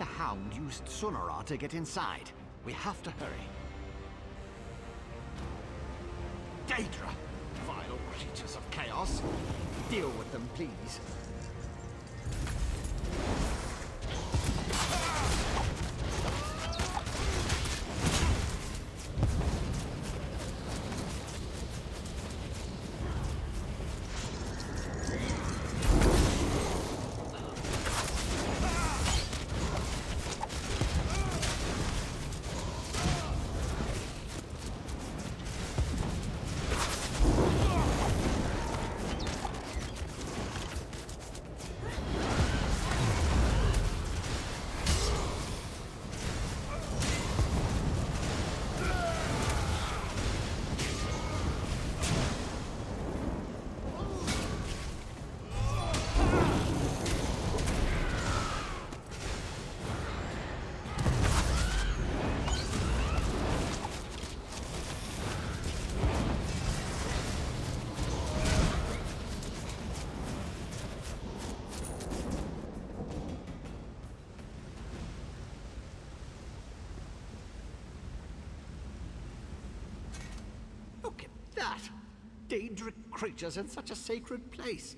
the Hound used Sunara to get inside. We have to hurry. Daedra! Vile creatures of chaos. Deal with them, please. Look at that! Daedric creatures in such a sacred place.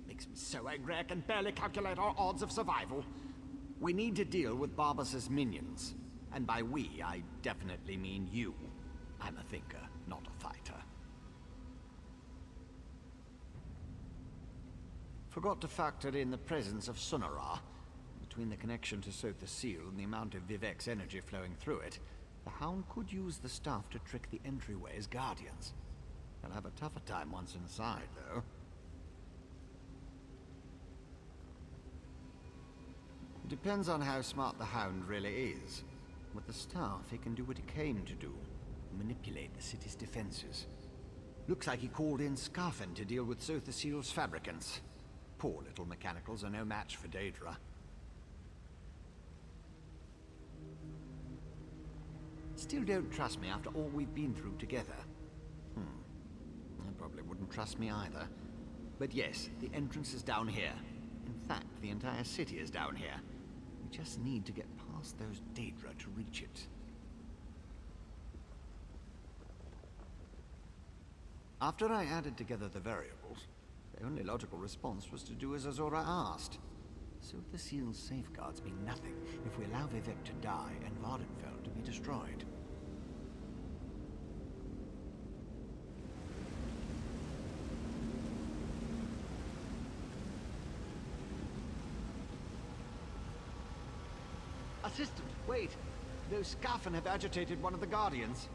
Makes me so angry I can barely calculate our odds of survival. We need to deal with Barbas's minions. And by we, I definitely mean you. I'm a thinker, not a fighter. Forgot to factor in the presence of Sunara. Between the connection to Sotha Seal and the amount of Vivek's energy flowing through it, the Hound could use the staff to trick the entryway as guardians. They'll have a tougher time once inside, though. It depends on how smart the Hound really is. With the staff, he can do what he came to do. Manipulate the city's defenses. Looks like he called in Scarfen to deal with Sotha Seal's fabricants. Poor little mechanicals are no match for Daedra. Still don't trust me after all we've been through together. I probably wouldn't trust me either. But yes, the entrance is down here. In fact, the entire city is down here. We just need to get past those Daedra to reach it. After I added together the variables, the only logical response was to do as Azora asked. So the Seal's safeguards mean nothing if we allow Vivek to die and Vvardenfell to be destroyed. Assistant, wait! Those Scarfen have agitated one of the Guardians.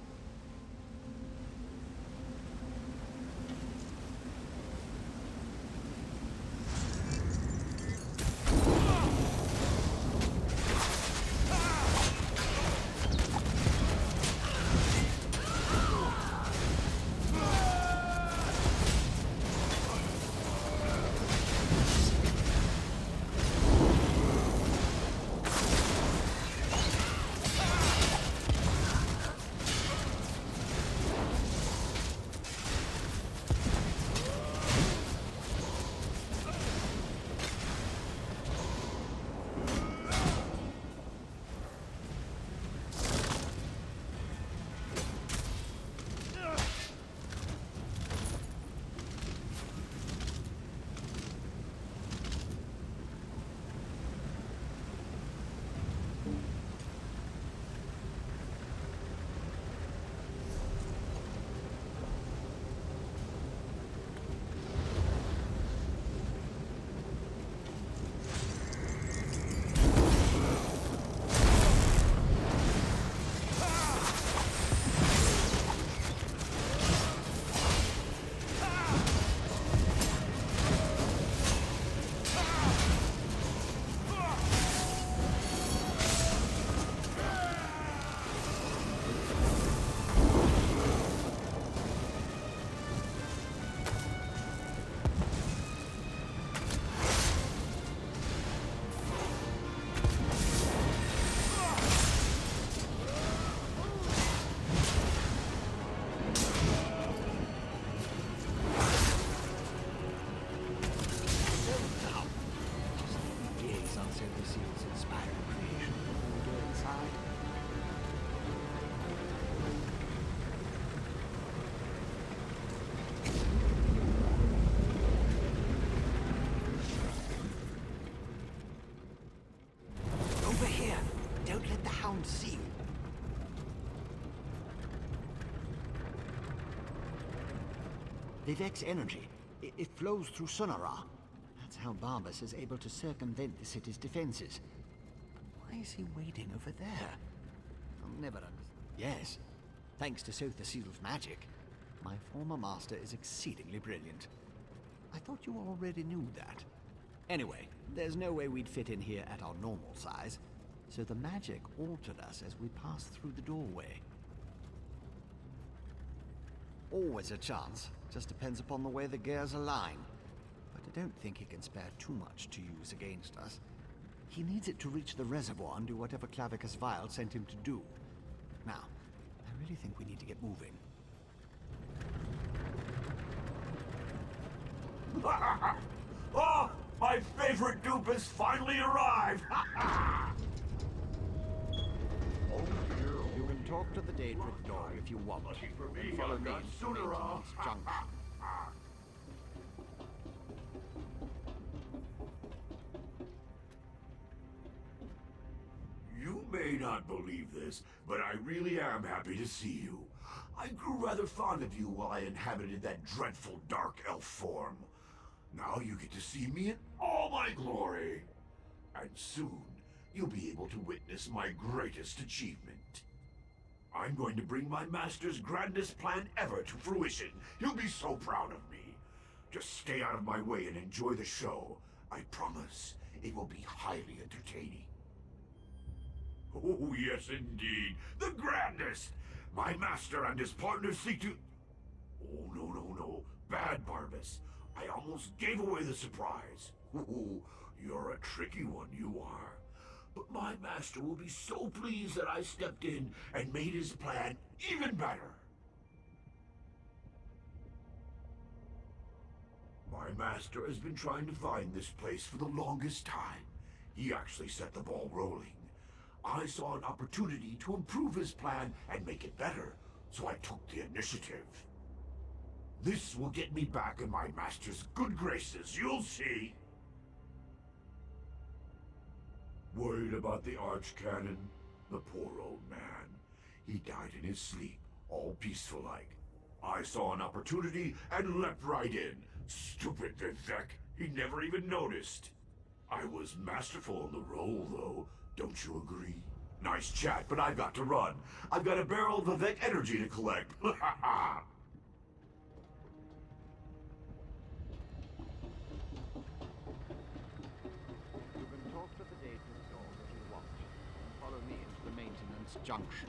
Vivek's energy. It flows through Sunara. That's how Barbas is able to circumvent the city's defenses. Why is he waiting over there? I'll never understand. Yes, thanks to Sotha Seal's magic. My former master is exceedingly brilliant. I thought you already knew that. Anyway, there's no way we'd fit in here at our normal size, so the magic altered us as we passed through the doorway. Always a chance. Just depends upon the way the gears align. But I don't think he can spare too much to use against us. He needs it to reach the reservoir and do whatever Clavicus Vile sent him to do. Now, I really think we need to get moving. Oh, my favorite dupe has finally arrived! You can talk to the Daedric dog if you want. Then follow me to the Maintenance Junction. You may not believe this, but I really am happy to see you. I grew rather fond of you while I inhabited that dreadful dark elf form. Now you get to see me in all my glory. And soon, you'll be able to witness my greatest achievement. I'm going to bring my master's grandest plan ever to fruition. He'll be so proud of me. Just stay out of my way and enjoy the show. I promise it will be highly entertaining. Oh, yes, indeed. The grandest! My master and his partners seek to... Oh, no. Bad, Barbas. I almost gave away the surprise. Oh, you're a tricky one, you are. But my master will be so pleased that I stepped in and made his plan even better. My master has been trying to find this place for the longest time. He actually set the ball rolling. I saw an opportunity to improve his plan and make it better, so I took the initiative. This will get me back in my master's good graces, you'll see. Worried about the Archcanon? The poor old man. He died in his sleep, all peaceful-like. I saw an opportunity and leapt right in. Stupid Vivek, he never even noticed. I was masterful in the role, though. Don't you agree? Nice chat, but I've got to run. I've got a barrel of Vivek energy to collect. You can talk to the Daedric dog if you want, and follow me into the Maintenance Junction.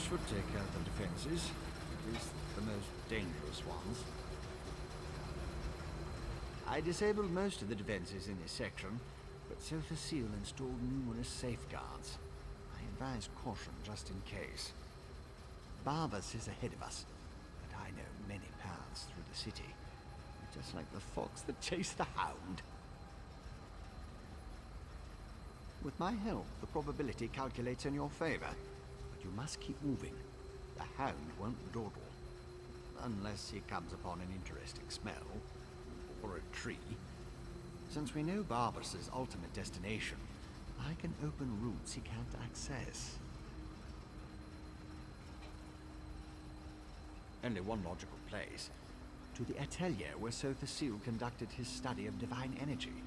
Should take out the defenses, at least the most dangerous ones. I disabled most of the defenses in this section, but Sotha Seal installed numerous safeguards. I advise caution just in case. Barbas is ahead of us, but I know many paths through the city, just like the fox that chased the hound. With my help, the probability calculates in your favor. You must keep moving. The hound won't dawdle. Unless he comes upon an interesting smell. Or a tree. Since we know Barbas's ultimate destination, I can open routes he can't access. Only one logical place. To the atelier where Sotha Seal conducted his study of divine energy.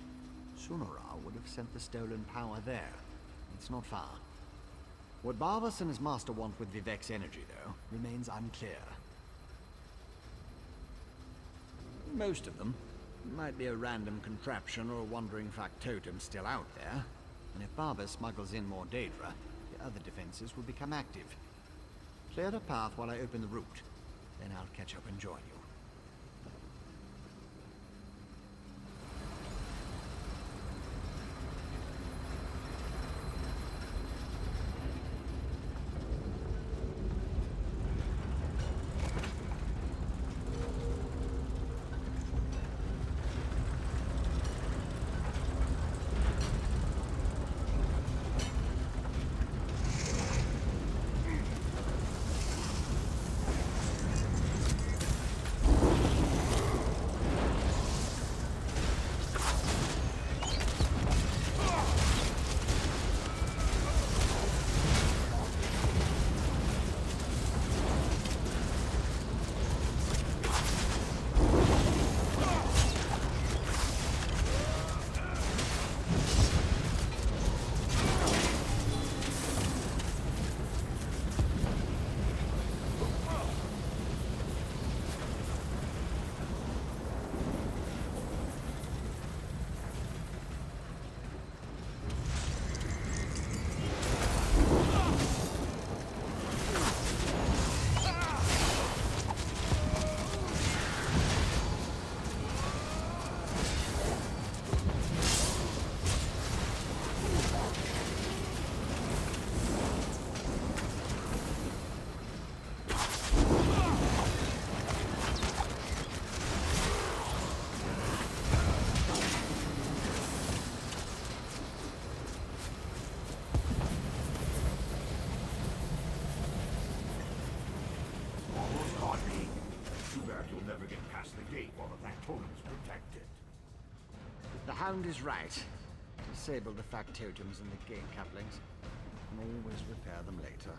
Sunara would have sent the stolen power there. It's not far. What Barbas and his master want with Vivek's energy, though, remains unclear. Most of them might be a random contraption or a wandering factotum still out there, and if Barbas smuggles in more Daedra, the other defenses will become active. Clear the path while I open the route, then I'll catch up and join you. never get past the gate while the factotum's protected. The Hound is right. Disable the factotums and the gate couplings, and always repair them later.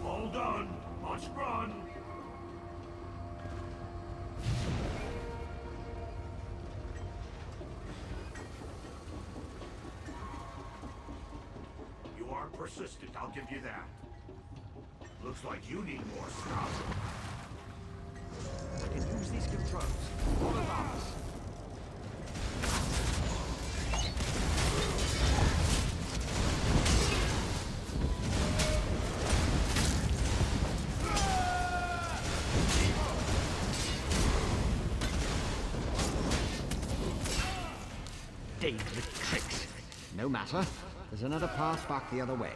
All done. Must run. You are persistent, I'll give you that. Looks like you need more stuff. I can use these controls. All of ours. Dangerous tricks. No matter. There's another path back the other way.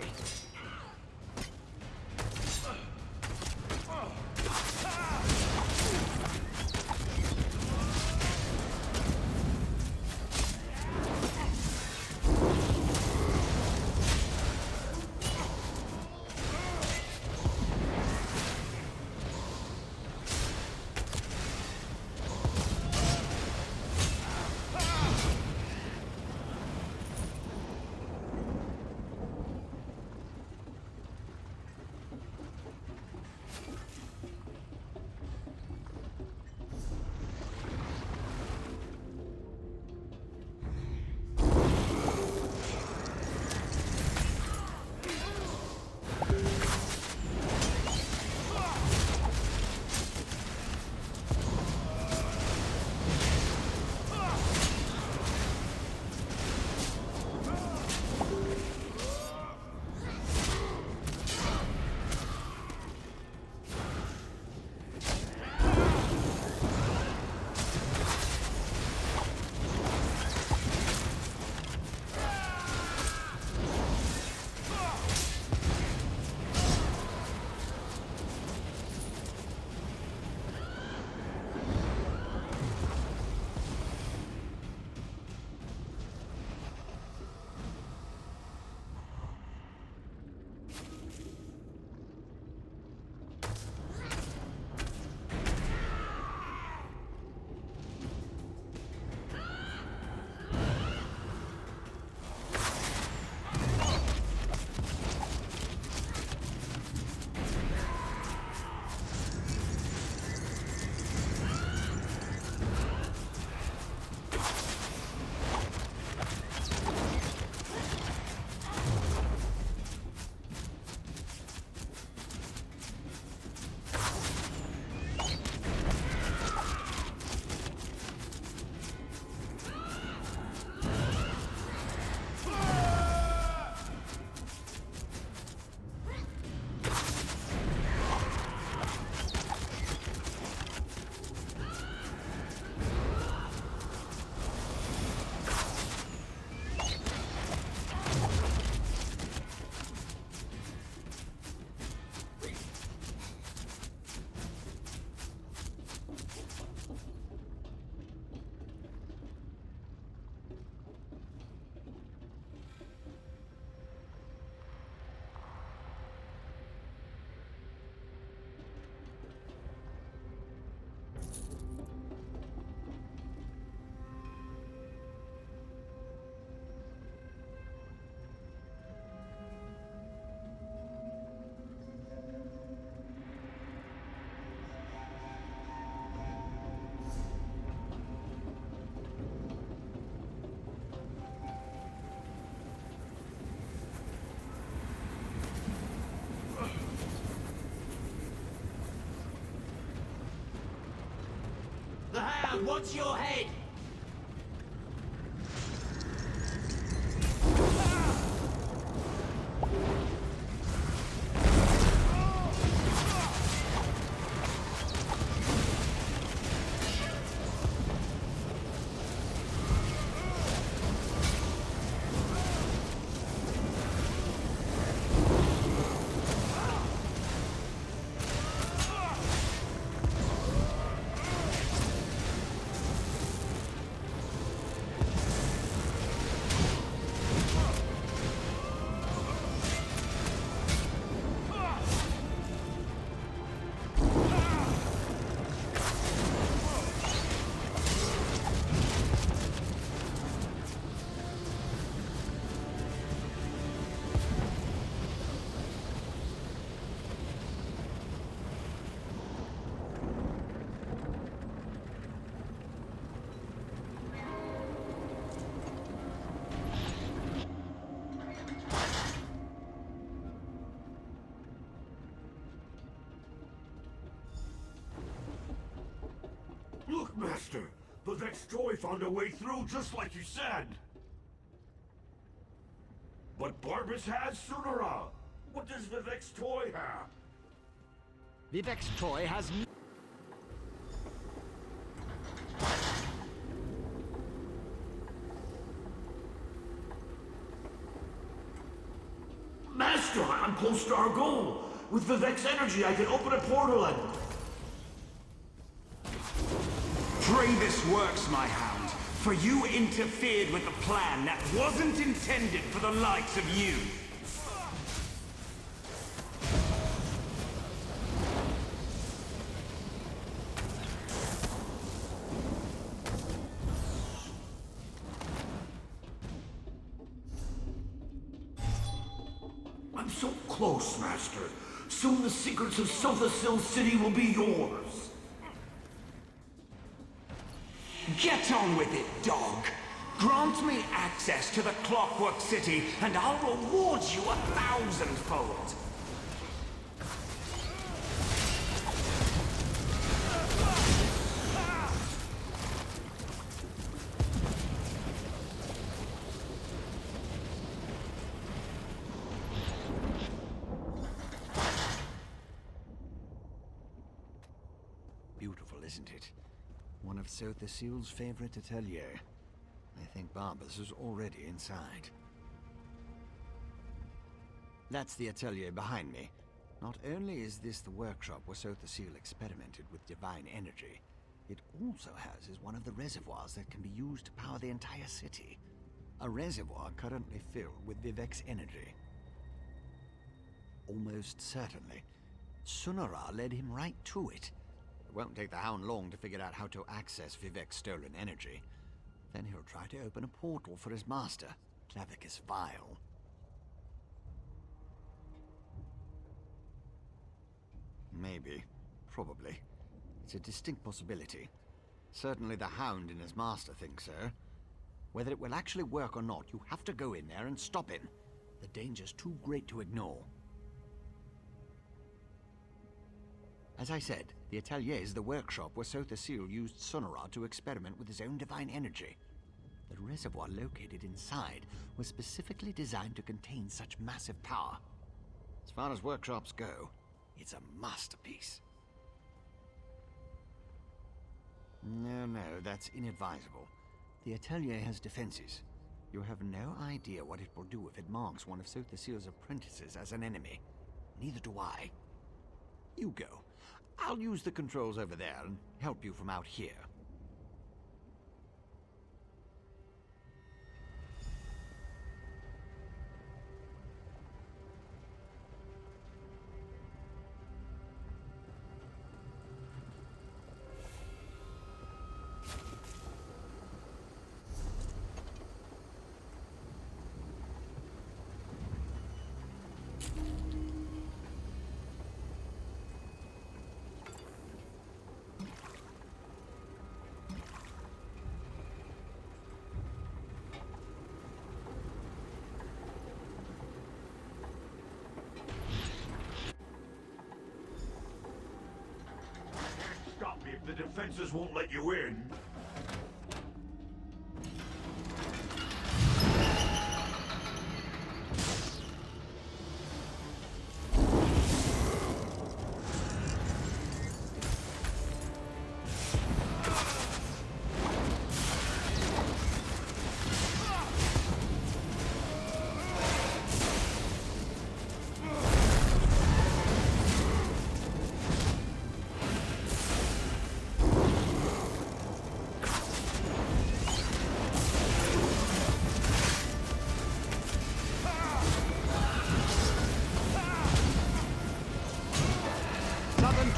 I want your head! Look, Master! The Vex toy found a way through just like you said! But Barbas has Sunara! What does the Vex toy have? Vivek's toy has Master, I'm close to our goal! With Vivek's energy, I can open a portal and... Pray this works, my hound, for you interfered with a plan that wasn't intended for the likes of you. I'm so close, Master. Soon the secrets of Sothasil City will be yours. Get on with it, dog. Grant me access to the Clockwork City, and I'll reward you 1,000-fold. beautiful, isn't it? One of Sothasil's favorite atelier. I think Barbas is already inside. That's the atelier behind me. Not only is this the workshop where Sothasil experimented with divine energy, it also houses one of the reservoirs that can be used to power the entire city. A reservoir currently filled with Vivek's energy. Almost certainly, Sunara led him right to it. It won't take the Hound long to figure out how to access Vivek's stolen energy. Then he'll try to open a portal for his master, Clavicus Vile. Maybe. Probably. It's a distinct possibility. Certainly the Hound and his master think so. Whether it will actually work or not, you have to go in there and stop him. The danger's too great to ignore. As I said, the atelier is the workshop where Sothasil used Sunara to experiment with his own divine energy. The reservoir located inside was specifically designed to contain such massive power. As far as workshops go, it's a masterpiece. No, that's inadvisable. The atelier has defenses. You have no idea what it will do if it marks one of Sothasil's apprentices as an enemy. Neither do I. You go. I'll use the controls over there and help you from out here. Stop me if the defenses won't let you in.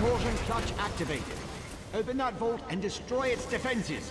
Torsion clutch activated. Open that vault and destroy its defenses.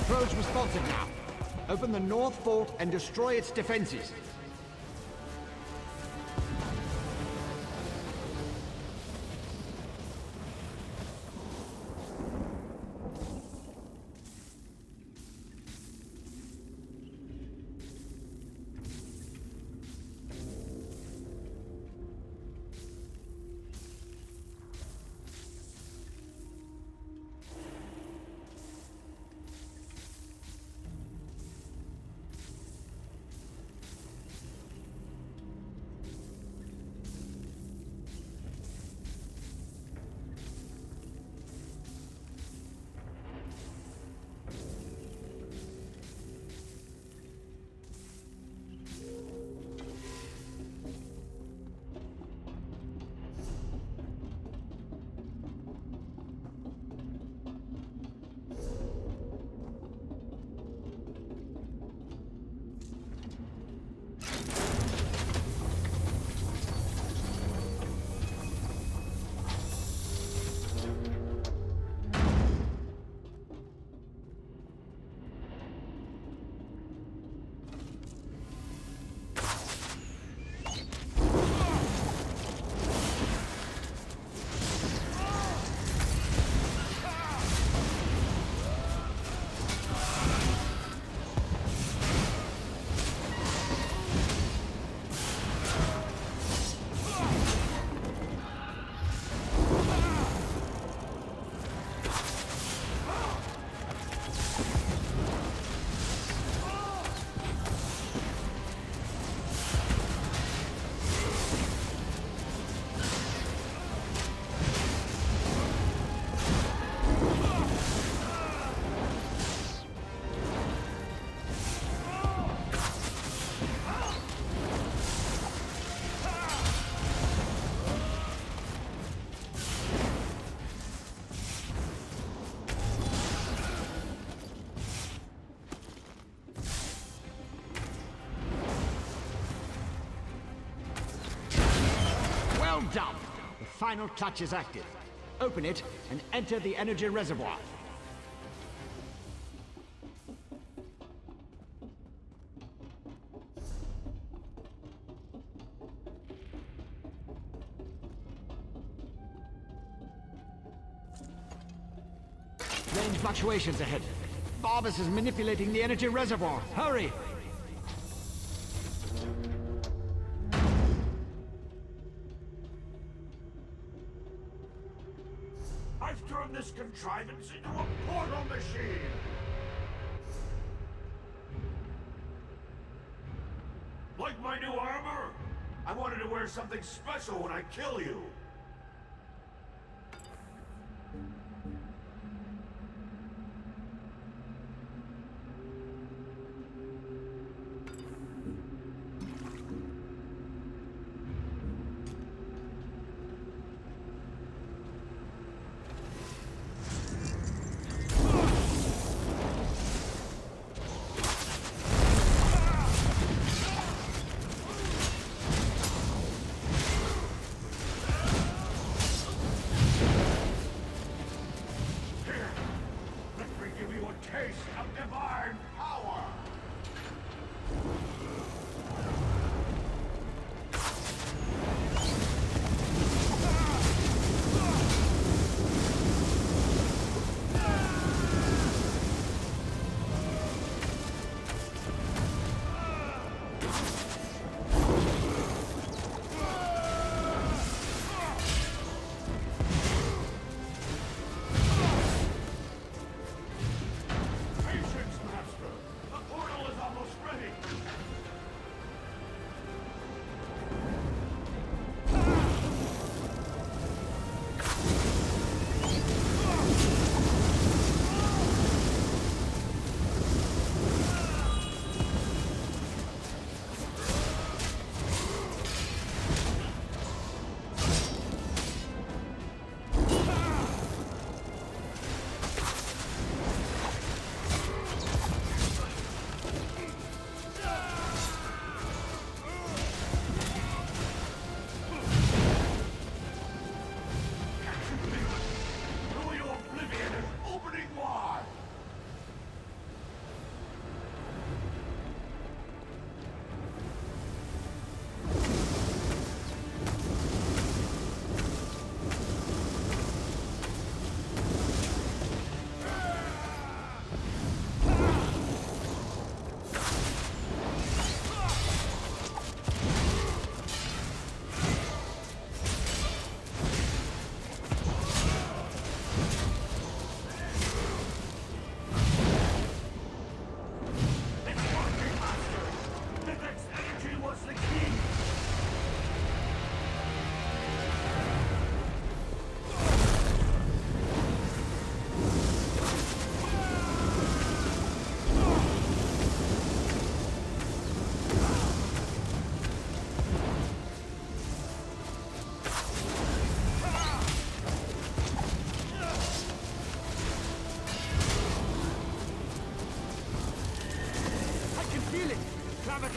Control's responsive now. Open the north vault and destroy its defenses. final clutch is active. Open it and enter the energy reservoir. Range fluctuations ahead. Barbas is manipulating the energy reservoir. Hurry! I've turned this contrivance into a portal machine! Like my new armor? I wanted to wear something special when I kill you.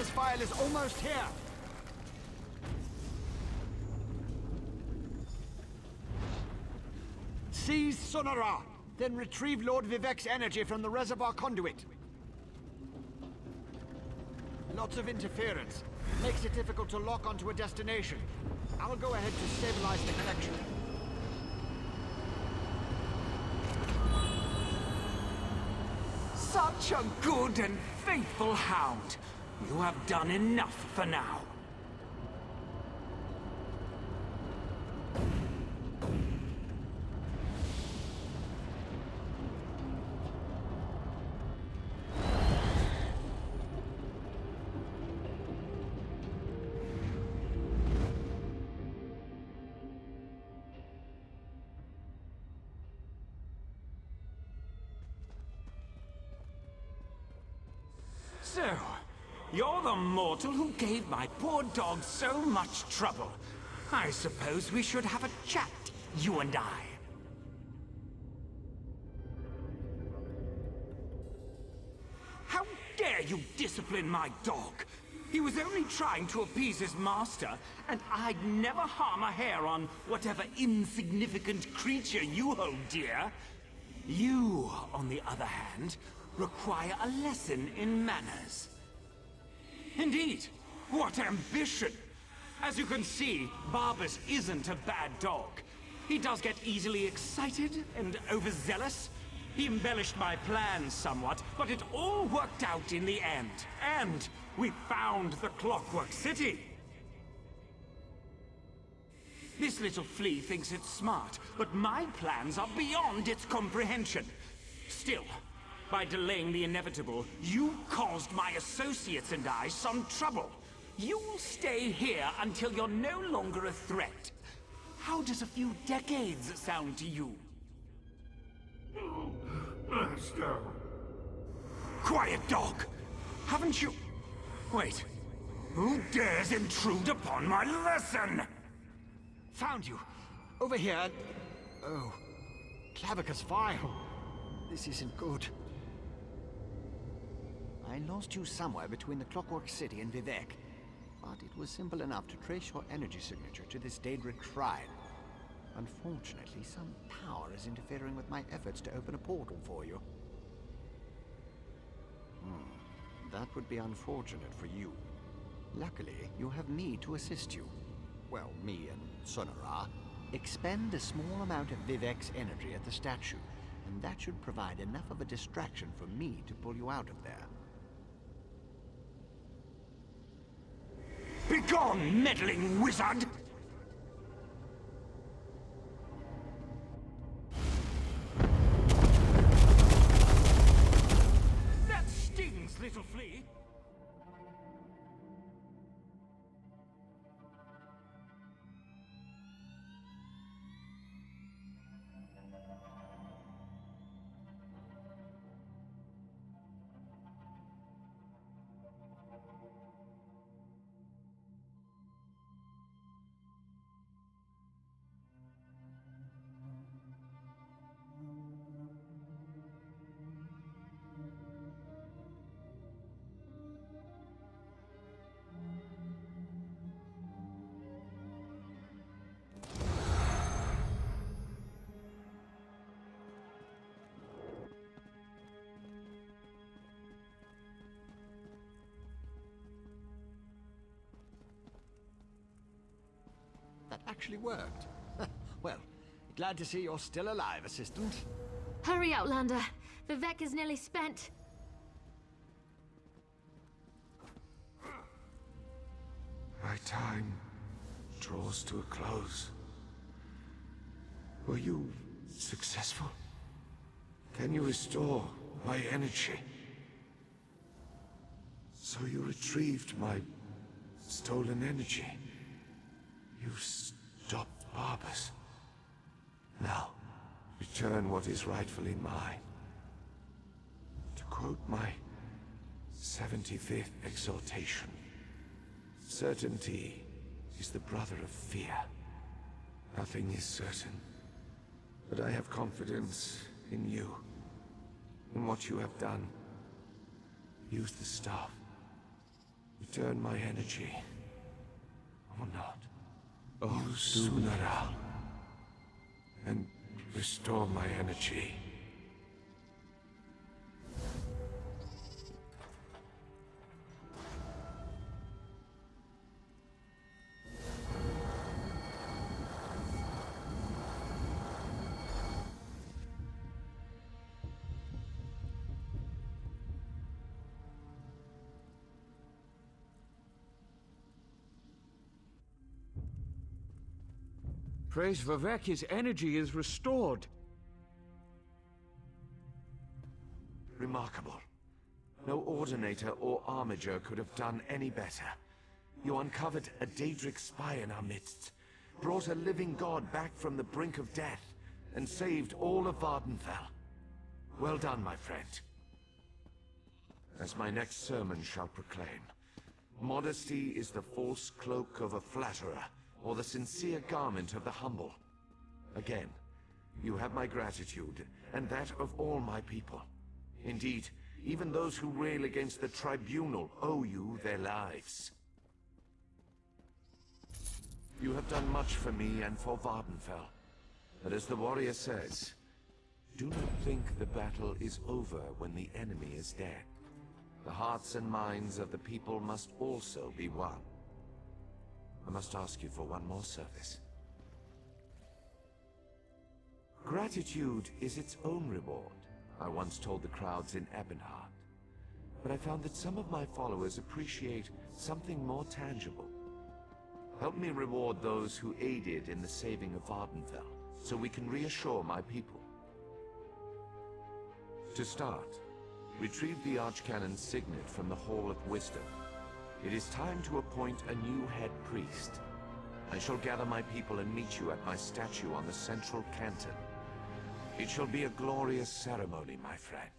Vvardenfell is almost here! Seize Sonara, then retrieve Lord Vivek's energy from the reservoir conduit. Lots of interference. Makes it difficult to lock onto a destination. I'll go ahead to stabilize the connection. Such a good and faithful hound. You have done enough for now. So, you're the mortal who gave my poor dog so much trouble. I suppose we should have a chat, you and I. How dare you discipline my dog? He was only trying to appease his master, and I'd never harm a hair on whatever insignificant creature you hold dear. You, on the other hand, require a lesson in manners. Indeed, what ambition! As you can see, Barbas isn't a bad dog. He does get easily excited and overzealous. He embellished my plans somewhat, but it all worked out in the end. And we found the Clockwork City. This little flea thinks it's smart, but my plans are beyond its comprehension. Still, by delaying the inevitable, you caused my associates and I some trouble. You'll stay here until you're no longer a threat. How does a few decades sound to you? Master. Quiet, dog! Haven't you... Wait. Who dares intrude upon my lesson? Found you. Over here. Oh. Clavicus file. This isn't good. I lost you somewhere between the Clockwork City and Vivec. But it was simple enough to trace your energy signature to this Daedric shrine. Unfortunately, some power is interfering with my efforts to open a portal for you. That would be unfortunate for you. Luckily, you have me to assist you. Well, me and Sonara. Expend a small amount of Vivec's energy at the statue, and that should provide enough of a distraction for me to pull you out of there. Begone, meddling wizard! That stings, little flea! That actually worked. Well, glad to see you're still alive, Assistant. Hurry, Outlander. Vivec is nearly spent. My time draws to a close. Were you successful? Can you restore my energy? So you retrieved my stolen energy. You stopped Barbas. Now, return what is rightfully mine. To quote my 75th exhortation, certainty is the brother of fear. Nothing is certain, but I have confidence in you, in what you have done. Use the staff. Return my energy, or not. Use Sunara, and restore my energy. Praise Vivec, his energy is restored. Remarkable. No Ordinator or Armiger could have done any better. You uncovered a Daedric spy in our midst, brought a living god back from the brink of death, and saved all of Vvardenfell. Well done, my friend. As my next sermon shall proclaim, modesty is the false cloak of a flatterer, or the sincere garment of the humble. Again, you have my gratitude, and that of all my people. Indeed, Even those who rail against the tribunal owe you their lives. You have done much for me and for Vvardenfell. But as the warrior says, do not think the battle is over when the enemy is dead. The hearts and minds of the people must also be won. I must ask you for one more service. Gratitude is its own reward, I once told the crowds in Ebonheart. But I found that some of my followers appreciate something more tangible. Help me reward those who aided in the saving of Vvardenfell, so we can reassure my people. To start, retrieve the Archcanon's signet from the Hall of Wisdom. It is time to appoint a new head priest. I shall gather my people and meet you at my statue on the central canton. It shall be a glorious ceremony, my friend.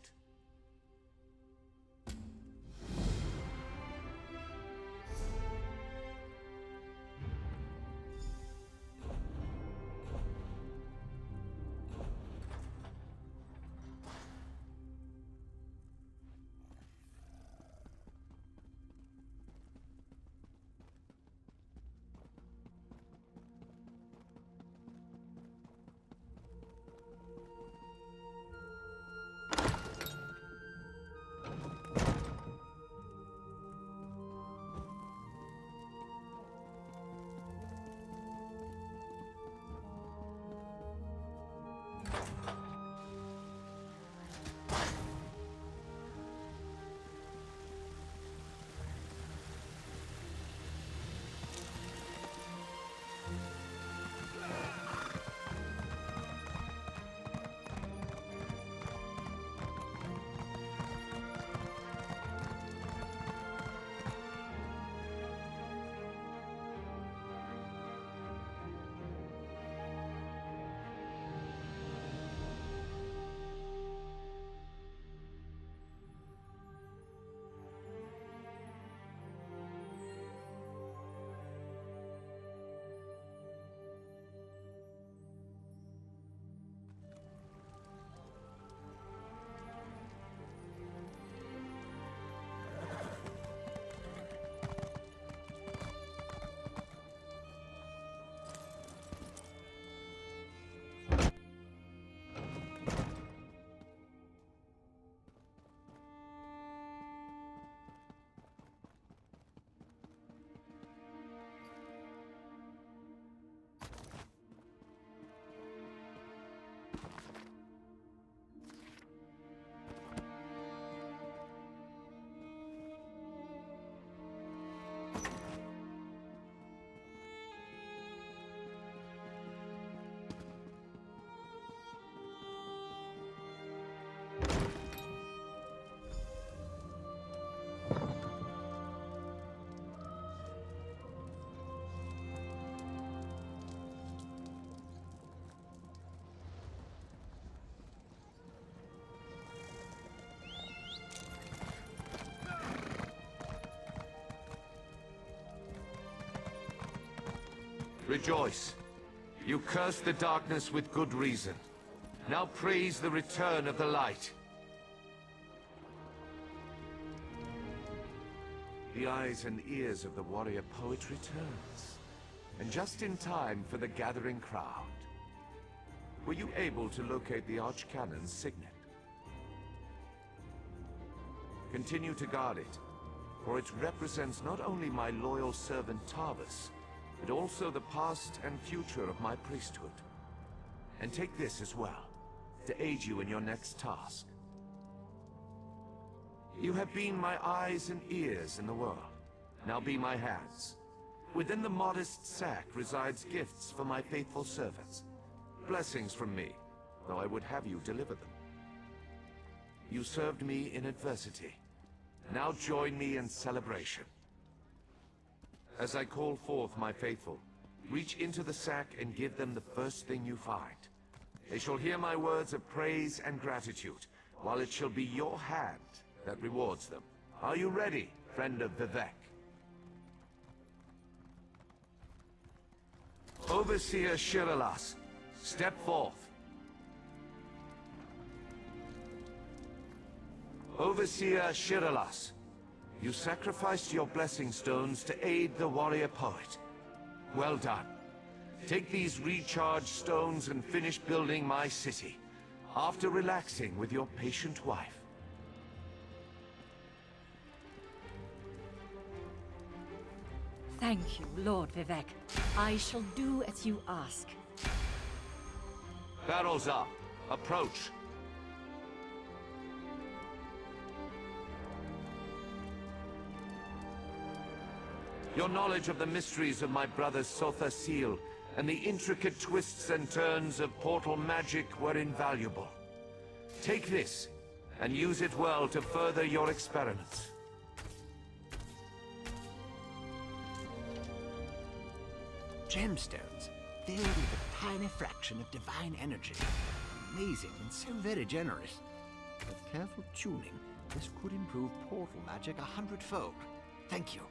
Rejoice. You curse the darkness with good reason. Now praise the return of the light. The eyes and ears of the warrior poet returns. And just in time for the gathering crowd. Were you able to locate the Archcanon's signet? Continue to guard it, for it represents not only my loyal servant Tarvis, but also the past and future of my priesthood. And take this as well, to aid you in your next task. You have been my eyes and ears in the world. Now be my hands. Within the modest sack resides gifts for my faithful servants. Blessings from me, though I would have you deliver them. You served me in adversity. Now join me in celebration. As I call forth my faithful, reach into the sack and give them the first thing you find. They shall hear my words of praise and gratitude, while it shall be your hand that rewards them. Are you ready, friend of Vivek? Overseer Shiralas, step forth. Overseer Shiralas, you sacrificed your blessing stones to aid the warrior poet. Well done. Take these recharged stones and finish building my city, after relaxing with your patient wife. Thank you, Lord Vivek. I shall do as you ask. Barrels up. Approach. Your knowledge of the mysteries of my brother's Sotha seal and the intricate twists and turns of portal magic were invaluable. Take this, and use it well to further your experiments. Gemstones, filled with a tiny fraction of divine energy. Amazing and so very generous. With careful tuning, this could improve portal magic 100-fold. Thank you.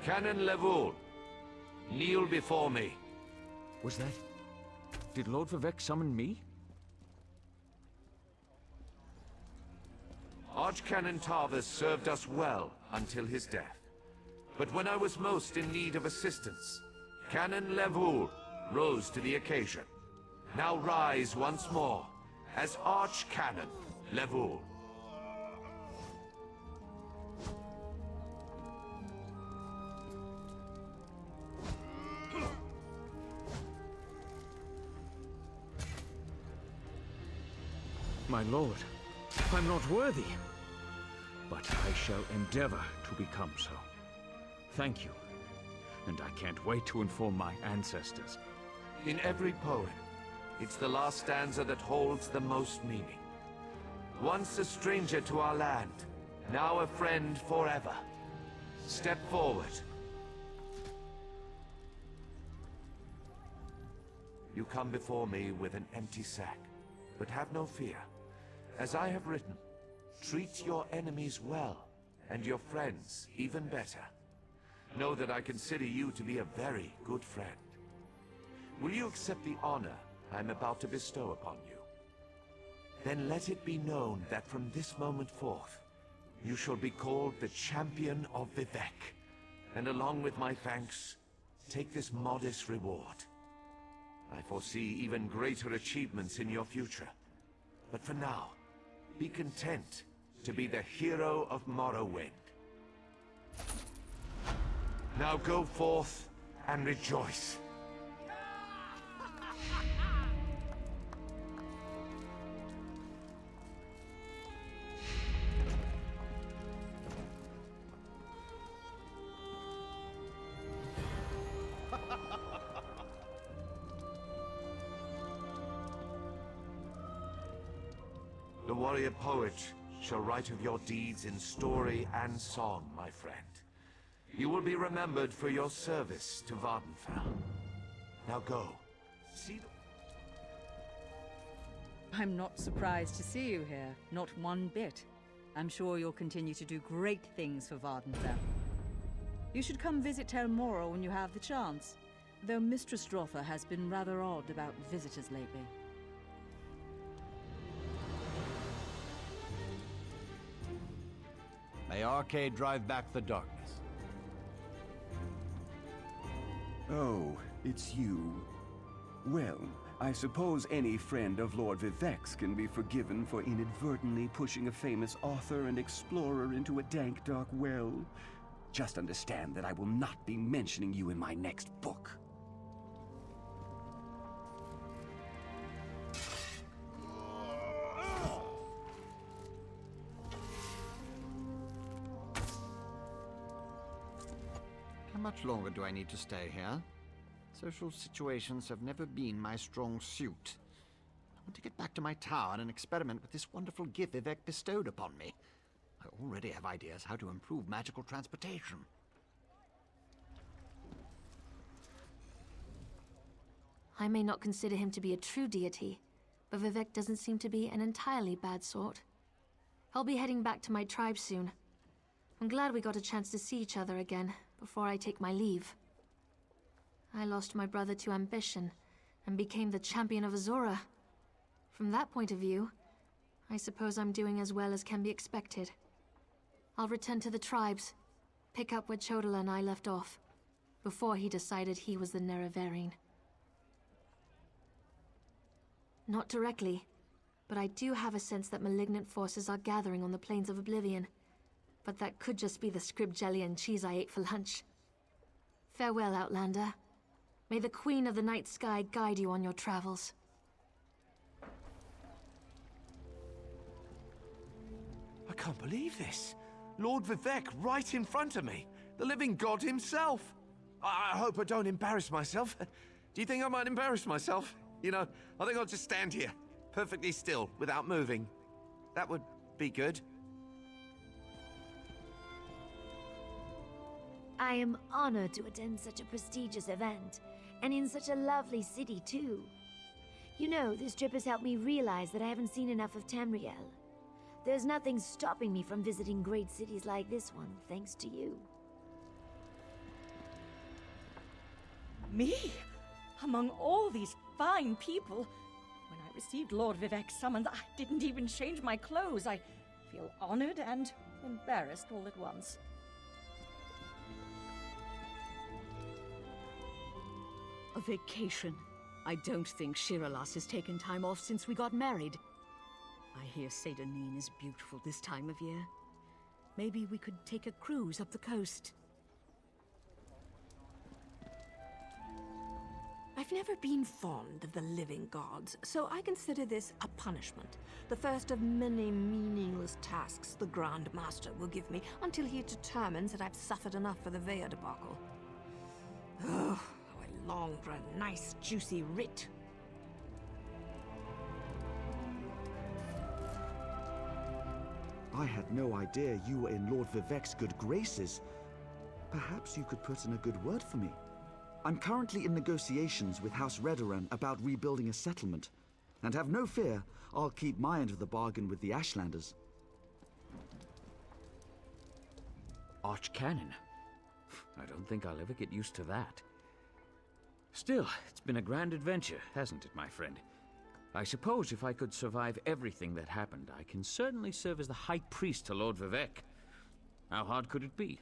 Canon Levoul, kneel before me. Was that... Did Lord Vivek summon me? Archcanon Tarvis served us well until his death. But when I was most in need of assistance, Canon Levoul rose to the occasion. Now rise once more as Archcanon Levoul. My lord, I'm not worthy. But I shall endeavor to become so. Thank you. And I can't wait to inform my ancestors. In every poem, it's the last stanza that holds the most meaning. Once a stranger to our land, now a friend forever. Step forward. You come before me with an empty sack, but have no fear. As I have written, treat your enemies well, and your friends even better. Know that I consider you to be a very good friend. Will you accept the honor I'm about to bestow upon you? Then let it be known that from this moment forth, you shall be called the Champion of Vivek, and along with my thanks, take this modest reward. I foresee even greater achievements in your future. But for now, be content to be the hero of Morrowind. Now go forth and rejoice. The warrior poet shall write of your deeds in story and song, my friend. You will be remembered for your service to Vvardenfell. Now go. See the... I'm not surprised to see you here, not one bit. I'm sure you'll continue to do great things for Vvardenfell. You should come visit Tel Mora when you have the chance, though Mistress Drotha has been rather odd about visitors lately. May Arcade drive back the darkness. Oh, it's you. Well, I suppose any friend of Lord Vivek's can be forgiven for inadvertently pushing a famous author and explorer into a dank, dark well. Just understand that I will not be mentioning you in my next book. How much longer do I need to stay here? Social situations have never been my strong suit. I want to get back to my tower and experiment with this wonderful gift Vivek bestowed upon me. I already have ideas how to improve magical transportation. I may not consider him to be a true deity, but Vivek doesn't seem to be an entirely bad sort. I'll be heading back to my tribe soon. I'm glad we got a chance to see each other again before I take my leave. I lost my brother to ambition and became the champion of Azora. From that point of view, I suppose I'm doing as well as can be expected. I'll return to the tribes, pick up where Chodala and I left off, before he decided he was the Nerevarine. Not directly, but I do have a sense that malignant forces are gathering on the plains of Oblivion. But that could just be the scrib jelly and cheese I ate for lunch. Farewell, Outlander. May the Queen of the Night Sky guide you on your travels. I can't believe this. Lord Vivec right in front of me. The living god himself. I hope I don't embarrass myself. Do you think I might embarrass myself? You know, I think I'll just stand here, perfectly still, without moving. That would be good. I am honored to attend such a prestigious event, and in such a lovely city, too. You know, this trip has helped me realize that I haven't seen enough of Tamriel. There's nothing stopping me from visiting great cities like this one, thanks to you. Me? Among all these fine people? When I received Lord Vivec's summons, I didn't even change my clothes. I feel honored and embarrassed all at once. A vacation. I don't think Shiralas has taken time off since we got married. I hear Seydanine is beautiful this time of year. Maybe we could take a cruise up the coast. I've never been fond of the living gods, so I consider this a punishment. The first of many meaningless tasks the Grand Master will give me until he determines that I've suffered enough for the Vea debacle. Oh, I long for a nice, juicy writ. I had no idea you were in Lord Vivec's good graces. Perhaps you could put in a good word for me. I'm currently in negotiations with House Redoran about rebuilding a settlement. And have no fear, I'll keep my end of the bargain with the Ashlanders. Archcanon? I don't think I'll ever get used to that. Still, it's been a grand adventure, hasn't it, my friend? I suppose if I could survive everything that happened, I can certainly serve as the High Priest to Lord Vivec. How hard could it be?